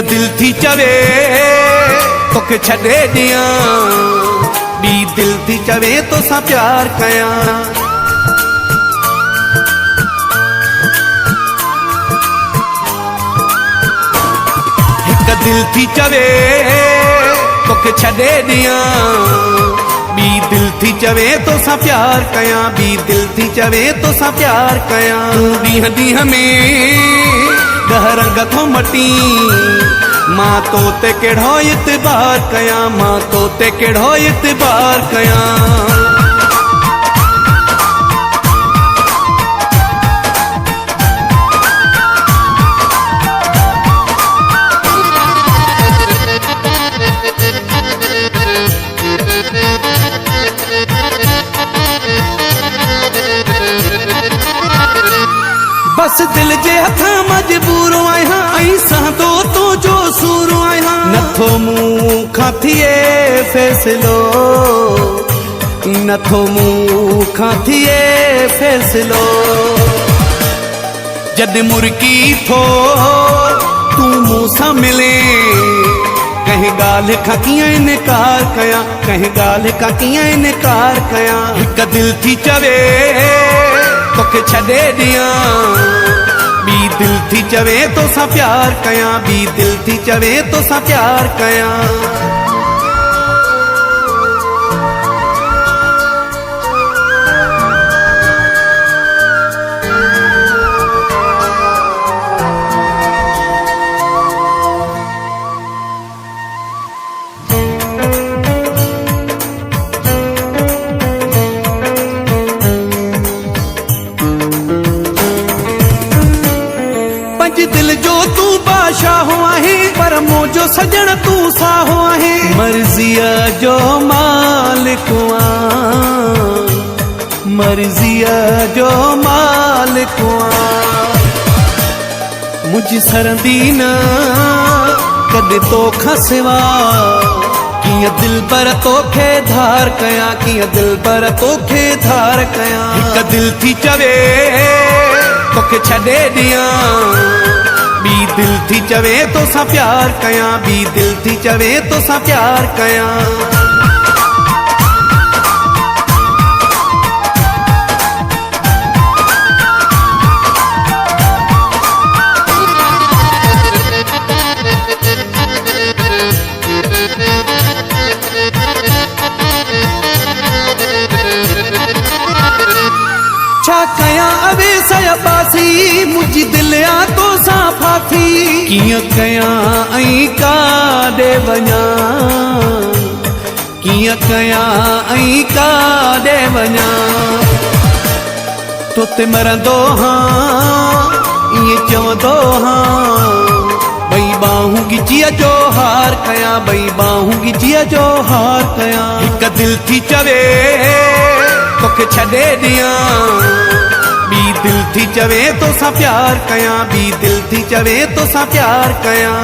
दिल थी चवे तोखे छॾे ॾियां, ॿी दिल थी चवे तोसां प्यार कयां। हिक दिल थी चवे तोखे छॾे ॾियां, ॿी दिल थी चवे तोसां प्यार कयां, ॿी दिल थी चवे तोसां प्यार कयां। ॾींहं ॾींहं में ॾह रंग थो मटी, मां तो ते कहिड़ो इतबार कयां, मां तो ते कहिड़ो इतबार कयां। बस दिल जे हथां मजबूर आहियां, ऐं सादो तो जो सूर आहियां। नथो मूंखां थिए फ़ैसिलो, नथो मूंखां थिए फ़ैसिलो। जॾहिं मुर्की थो तूं मूंसां मिले, कंहिं ॻाल्हि खां कीअं इनकार कयां, कंहिं ॻाल्हि खां कीअं इनकार कयां। हिक दिल थी चवे तोखे छॾे ॾियां, ॿी दिल थी चवे तोसां प्यार कयां, ॿी दिल थी चवे तोसां प्यार कयां। दिल जो तू बादशाह आहे, पर मुंहिंजो सजण तू साहो आहे। मर्ज़ीअ जो मालिक आं, मर्ज़ीअ जो मालिक आं। मुंहिंजी सरंदी न कॾहिं तोखां सिवा, कीअं दिल पर तोखे धार कयां, कीअं दिल पर तोखे धार कयां। हिक दिल थी चवे तोखे छॾे ॾियां, ॿी दिल थी चवे तोसां प्यार कयां, ॿी दिल थी चवे तोसां प्यार कयां। छा कयां अवेस अब्बासी, मुंहिंजी दिल आ तोसां फाथी। कीअं कयां ऐं काॾे वञां, कीअं कयां ऐं काॾे वञां। तोते मरंदो हां ईअं चवंदो हां, ॿई ॿाहूं ॻिचीअ जो हार कयां, ॿई ॿाहूं ॻिचीअ जो हार कयां। हिक दिल थी चवे तोखे छॾे ॾियां, ॿी दिल थी चवे तोसां प्यार कयां, ॿी दिल थी चवे तोसां प्यार कयां।